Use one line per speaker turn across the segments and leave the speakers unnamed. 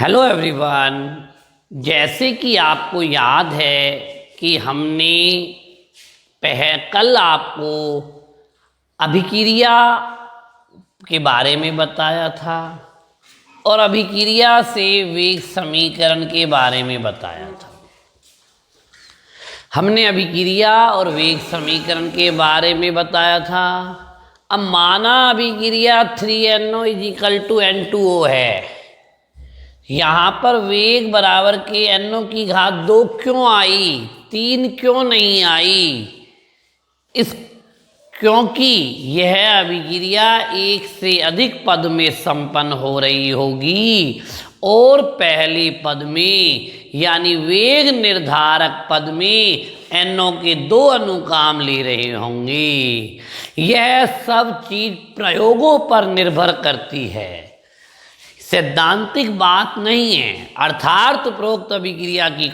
Hello everyone. जैसे कि आपको याद है कि हमने कल आपको अभिक्रिया के बारे में बताया था और अभिक्रिया से वेग समीकरण के बारे में बताया था। हमने अभिक्रिया और वेग समीकरण के बारे में बताया था। अब माना अभिक्रिया 3NO = N2O है। यहाँ पर वेग बराबर के NO की घात 2 क्यों आई, 3 क्यों नहीं आई? क्योंकि यह अभिक्रिया एक से अधिक पद में संपन्न हो रही होगी और पहले पद में यानी वेग निर्धारक पद में NO के 2 अनुकाम ले रहे होंगे। यह सब चीज प्रयोगों पर निर्भर करती है, सैद्धांतिक बात नहीं है। अर्थात उपरोक्त अभिक्रिया की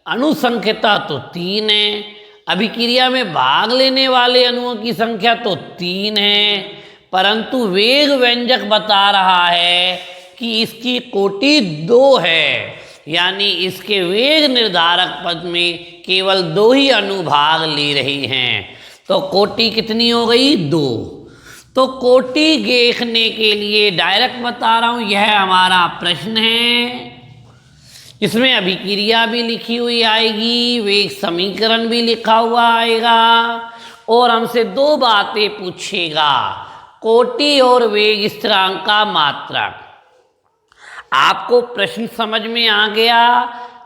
अनुसंख्यता तो 3 है, अभिक्रिया में भाग लेने वाले अणुओं की संख्या तो 3 है, परंतु वेग व्यंजक बता रहा है कि इसकी कोटि 2 है, यानी इसके वेग निर्धारक पद में केवल 2 ही अणु भाग ले रहे हैं। तो कोटि कितनी हो गई? 2। तो कोटि देखने के लिए डायरेक्ट बता रहा हूं, यह हमारा प्रश्न है। इसमें अभिक्रिया भी लिखी हुई आएगी, वेग समीकरण भी लिखा हुआ आएगा और हमसे 2 बातें पूछेगा, कोटि और वेग स्थिरांक का मात्रक। आपको प्रश्न समझ में आ गया?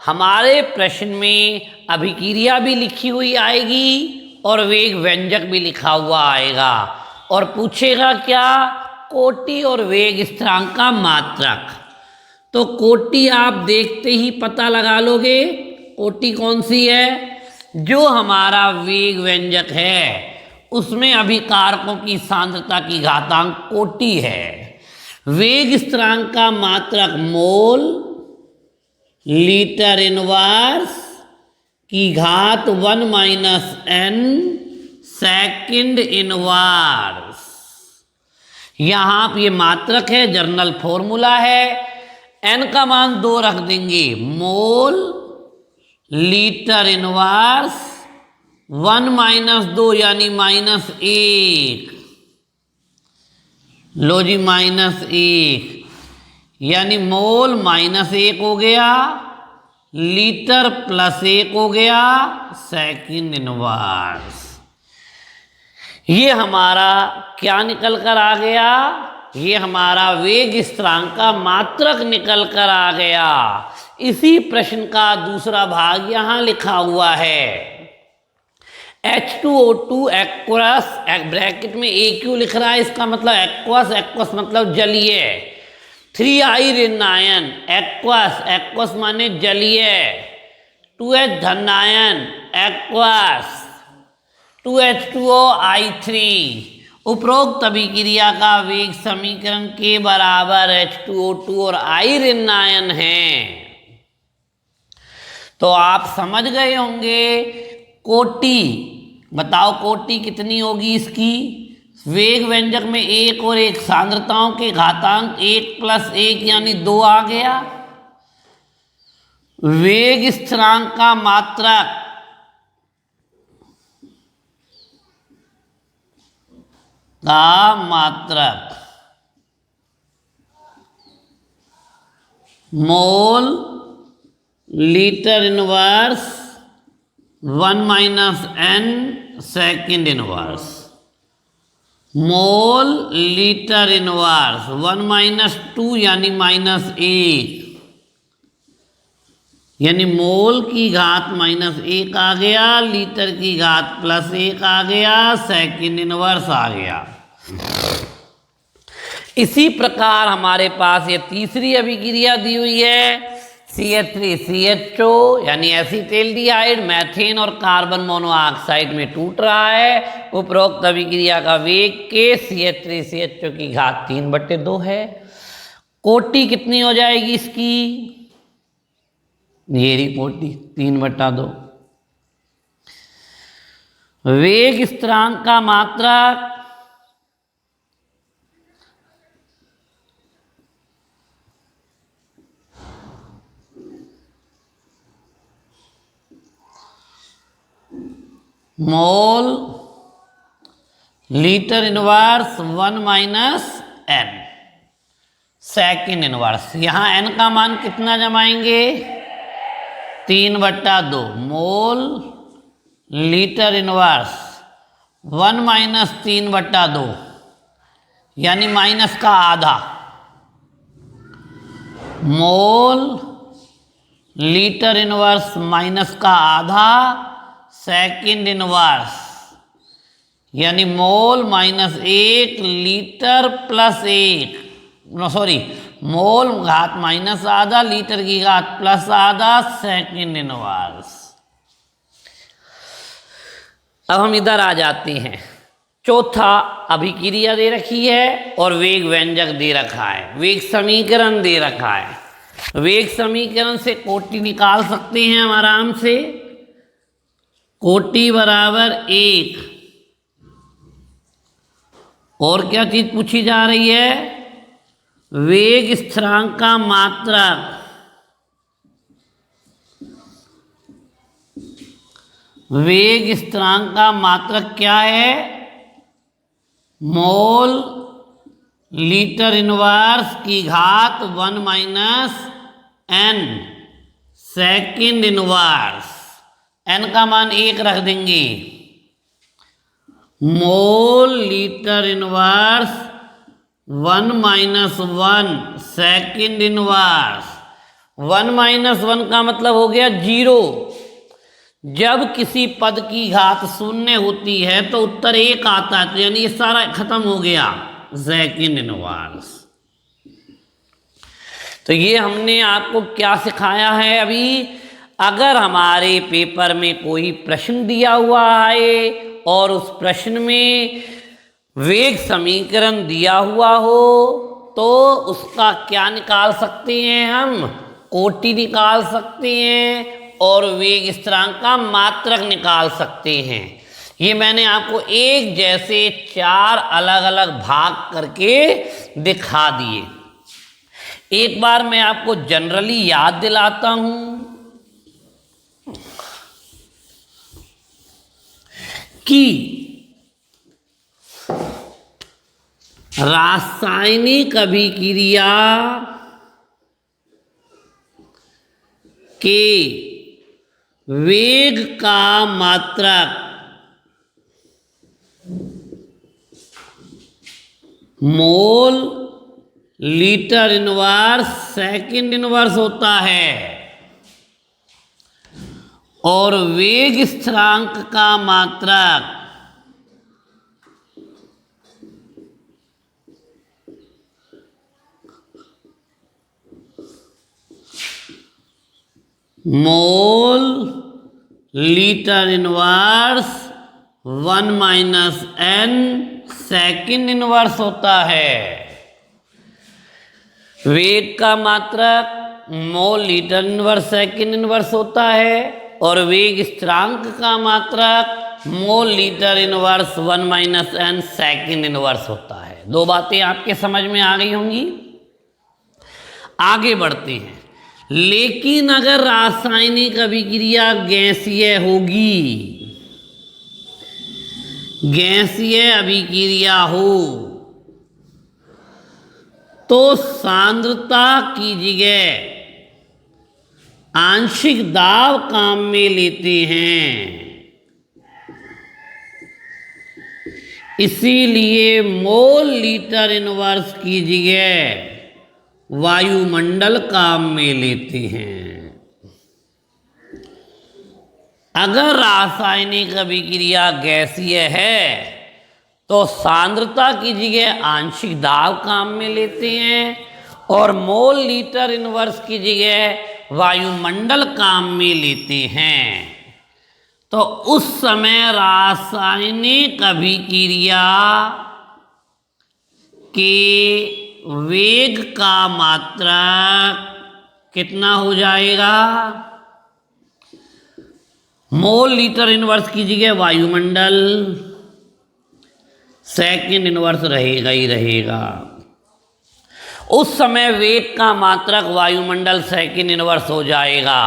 हमारे प्रश्न में अभिक्रिया भी लिखी हुई आएगी और वेग व्यंजक भी लिखा हुआ आएगा और पूछेगा क्या? कोटि और वेग स्थिरांक का मात्रक। तो कोटि आप देखते ही पता लगा लोगे। कोटि कौन सी है? जो हमारा वेग व्यंजक है उसमें अभिकारकों की सांद्रता की घातांक कोटि है। वेग स्थिरांक का मात्रक मोल लीटर इनवर्स की घात 1 - n सेकंड इनवर्स। यहां ये मात्रक है, जर्नल फॉर्मूला है। n का मान 2 रख देंगे, मोल लीटर इनवर्स 1 - 2 यानी -1। लो जी -1 यानी मोल -1 हो गया, लीटर +1 हो गया, सेकंड इनवर्स। ये हमारा क्या निकल कर आ गया? ये हमारा वेग स्थिरांक का मात्रक निकल कर आ गया। इसी प्रश्न का दूसरा भाग यहां लिखा हुआ है। H2O2 एक्वस, ब्रैकेट में AQ लिख रहा है, इसका मतलब एक्वस, एक्वस मतलब जलीय। 3I ऋण आयन, एक्वस, एक्वस माने जलीय। 2H धन आयन, एक्वस। 2H2O I3। उपरोक्त अभिक्रिया का वेग समीकरण के बराबर H2O2 और I ऋण आयन है। तो आप समझ गए होंगे। कोटि बताओ, कोटि कितनी होगी इसकी? वेग व्यंजक में 1 और 1 सांद्रताओं के घातांक 1 + 1 यानी 2 आ गया। वेग स्थिरांक का मात्रक mole litre inverse 1 - n second inverse. मोल लीटर इनवर्स 1 - 2 यानी -1 यानी मोल की घात -1 आ गया, लीटर की घात +1 आ गया, सेकंड इनवर्स आ गया। इसी प्रकार हमारे पास ये तीसरी अभिक्रिया दी हुई है, CH3CHO यानी एसिटाल्डिहाइड मैथेन और कार्बन मोनोऑक्साइड में टूट रहा है। उपरोक्त अभिक्रिया का वेग के CH3CHO की घात 3/2 है। कोटि कितनी हो जाएगी इसकी? ये रही कोटि 3/2। वेग स्थिरांक का मात्रक mole litre inverse 1 minus n second inverse. यहाँ एन का मान कितना जमाएंगे? 3/2 मोल लीटर इनवर्स 1 माइनस 3/2 यानी माइनस का आधा। मोल लीटर इनवर्स माइनस का आधा सेकेंड इनवर्स यानी मोल माइनस 1 लीटर प्लस 1 मोल घात माइनस आधा लीटर की घात प्लस आधा सेकेंड इनवर्स। अब हम इधर आ जाते हैं। चौथा अभिक्रिया दे रखी है और वेग व्यंजक दे रखा है, वेग समीकरण दे रखा है। वेग समीकरण से कोटि निकाल सकते हैं हम आराम से। कोटि बराबर 1 और क्या चीज पूछी जा रही है? वेग स्थिरांक का मात्रक। वेग स्थिरांक का मात्रक क्या है? मोल लीटर इनवर्स की घात 1 minus n second inverse. N का मान 1 रख देंगे। Mole litre inverse 1 minus 1 second inverse. 1 minus 1 का मतलब हो गया 0। जब किसी पद की घात 0 होती है तो उत्तर 1 आता है, तो यानी ये सारा खत्म हो गया सेकेंड इनवर्स। तो ये हमने आपको क्या सिखाया है अभी? अगर हमारे पेपर में कोई प्रश्न दिया हुआ है और उस प्रश्न में वेग समीकरण दिया हुआ हो तो उसका क्या निकाल सकते हैं हम? कोटि निकाल सकते हैं और वेग स्थिरांक का मात्रक निकाल सकते हैं। ये मैंने आपको एक जैसे 4 अलग अलग भाग करके दिखा दिए। एक बार मैं आपको जनरली याद दिलाता हूं कि रासायनिक अभिक्रिया के वेग का मात्रक mole litre inverse second inverse होता है और वेग स्थिरांक का मात्रक mole litre inverse 1 minus n second inverse होता है। वेग का मात्रक mole litre inverse second inverse होता है और वेग स्थिरांक का मात्रक mole litre inverse 1 minus n second inverse होता है। 2 बातें आपके समझ में आ गई होंगी। आगे बढ़ते हैं। लेकिन अगर रासायनिक अभिक्रिया गैसीय होगी, गैसीय अभिक्रिया हो तो सांद्रता की जगह आंशिक दाब काम में लेते हैं। इसीलिए मोल लीटर इनवर्स की जगह वायुमंडल काम में लेते हैं। अगर रासायनिक अभिक्रिया गैसीय है तो सांद्रता की जगह आंशिक दाब काम में लेते हैं और मोल लीटर इनवर्स की जगह वायुमंडल काम में लेते हैं। तो उस समय रासायनिक अभिक्रिया के वेग का मात्रक कितना हो जाएगा? मोल लीटर इनवर्स की जगह वायुमंडल सेकेंड इनवर्स रहेगा ही रहेगा। उस समय वेग का मात्रक वायुमंडल सेकेंड इनवर्स हो जाएगा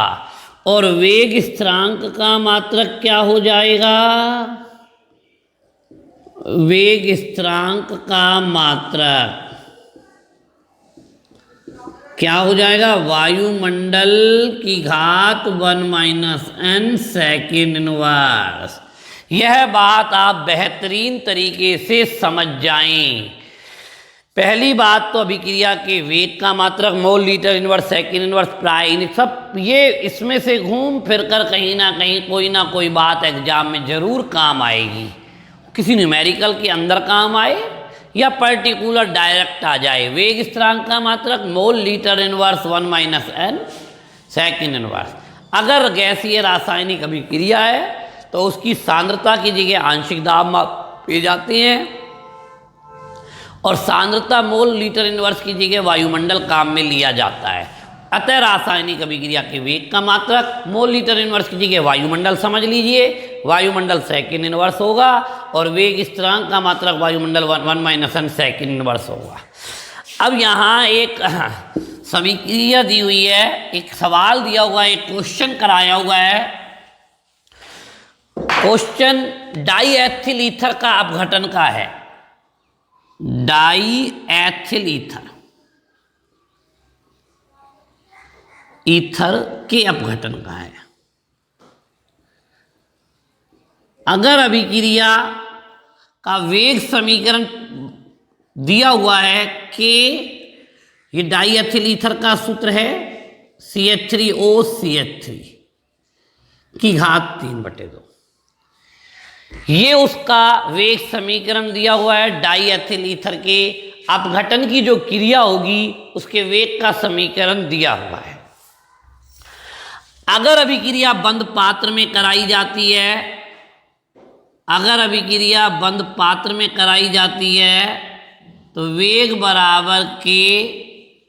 और वेग स्थिरांक का मात्रक क्या हो जाएगा? वेग स्थिरांक का मात्रक क्या हो जाएगा? वायुमंडल की घात 1 - n सेकेंड इनवर्स। यह बात आप बेहतरीन तरीके से समझ जाएं। पहली बात तो अभिक्रिया के वेग का मात्रक mole litre inverse second inverse प्राय सब ये इसमें से घूम फिर कर कहीं ना कोई बात एग्जाम में जरूर काम आएगी। किसी न्यूमेरिकल के अंदर काम आए या पर्टिकुलर डायरेक्ट आ जाए। वेग स्थिरांक का मात्रक mole litre inverse 1 - n second inverse. अगर गैसीय रासायनिक अभिक्रिया है तो उसकी सांद्रता की जगह आंशिक दाब मापे जाते हैं और सांद्रता मोल लीटर इनवर्स की जगह वायुमंडल काम में लिया जाता है। अतः रासायनिक अभिक्रिया के वेग का मात्रक मोल लीटर इनवर्स की जगह वायुमंडल समझ लीजिए, वायुमंडल सेकेंड इनवर्स होगा और वेग स्थिरांक का मात्रक वायुमंडल 1 - n सेकेंड इनवर्स होगा। अब यहाँ एक समीक्रिया दी हुई है, एक सवाल दिया हुआ है, एक क्वेश्चन कराया हुआ है। क्वेश्चन डाई एथिल ईथर का अपघटन का है। डाई एथिल ईथर के अपघटन का है। अगर अभिक्रिया का वेग समीकरण दिया हुआ है कि ये डाई एथिल ईथर का सूत्र है CH3OCH3 की घात 3/2। ये उसका वेग समीकरण दिया हुआ है। डाई एथिल ईथर के अपघटन की जो क्रिया होगी उसके वेग का समीकरण दिया हुआ है। अगर अभिक्रिया बंद पात्र में कराई जाती है, अगर अभिक्रिया बंद पात्र में कराई जाती है तो वेग बराबर के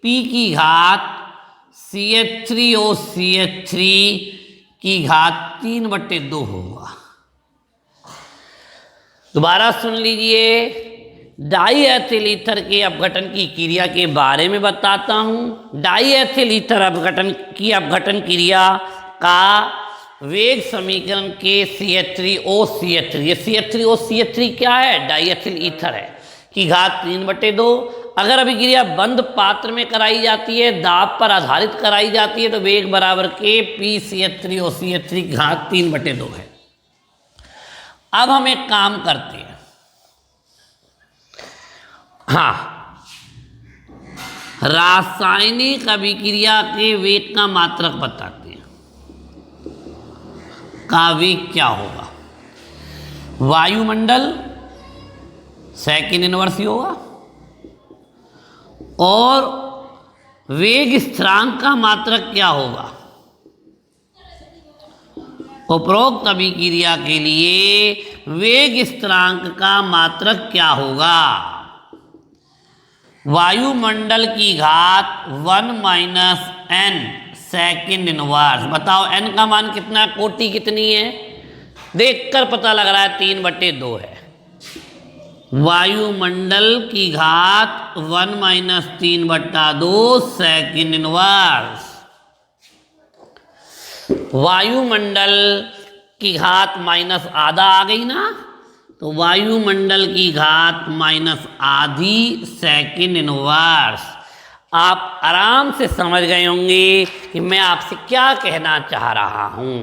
P की घात CH3OCH3 की घात 3/2 होगा। दोबारा सुन लीजिए, डाई एथिल ईथर के अपघटन की क्रिया के बारे में बताता हूँ। डाई एथिल ईथर अपघटन क्रिया का वेग समीकरण के CH3OCH3, ये CH3OCH3 क्या है? डाई एथिल ईथर है, की घात 3/2। अगर अभिक्रिया बंद पात्र में कराई जाती है, दाब पर आधारित कराई जाती है तो वेग बराबर के PCH3OCH3 की घात 3/2 है। अब हम एक काम करते हैं, हाँ, रासायनिक अभिक्रिया के वेग का मात्रक बताते हैं। का वेग क्या होगा? वायुमंडल सेकेंड इनवर्स ही होगा और वेग स्थिरांक का मात्रक क्या होगा? उपरोक्त अभिक्रिया के लिए वेग स्थिरांक का मात्रक क्या होगा? वायुमंडल की घात 1 - n सेकेंड इनवर्स। बताओ n का मान कितना है, कोटि कितनी है? देखकर पता लग रहा है 3/2 है। वायुमंडल की घात 1 - 3/2 सेकेंड इनवर्स। वायुमंडल की घात माइनस आधा आ गई ना, तो वायुमंडल की घात -आधी सेकेंड इनवर्स। आप आराम से समझ गए होंगे कि मैं आपसे क्या कहना चाह रहा हूं।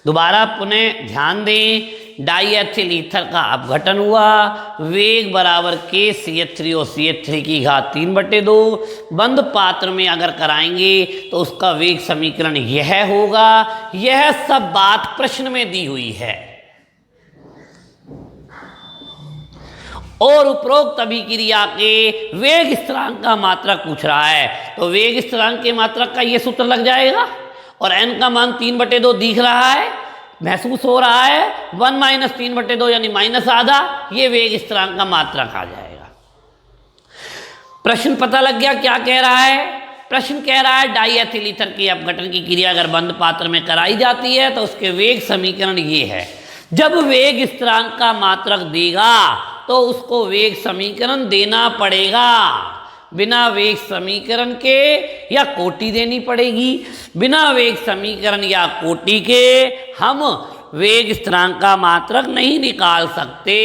दोबारा पुनः ध्यान दें, डाई एथिल ईथर का अपघटन हुआ, वेग बराबर के CH3OCH3 की घात 3/2। बंद पात्र में अगर कराएंगे तो उसका वेग समीकरण यह होगा। यह सब बात प्रश्न में दी हुई है और उपरोक्त अभिक्रिया के वेग स्थिरांक का मात्रक पूछ रहा है, तो वेग स्थिरांक के मात्रक का ये सूत्र लग जाएगा और n का मान 3/2 दिख रहा है, महसूस हो रहा है। 1 - 3/2 यानी -आधा, ये वेग स्थिरांक का मात्रक आ जाएगा। प्रश्न पता लग गया क्या कह रहा है? प्रश्न कह रहा है डाई एथिल ईथर की अपघटन की क्रिया अगर बंद पात्र में कराई जाती है तो उसके वेग समीकरण ये है। जब वेग स्थिरांक का मात्रक देगा तो उसको वेग समीकरण देना पड़ेगा। बिना वेग समीकरण के या कोटि देनी पड़ेगी। बिना वेग समीकरण या कोटि के हम वेग स्थिरांक का मात्रक नहीं निकाल सकते।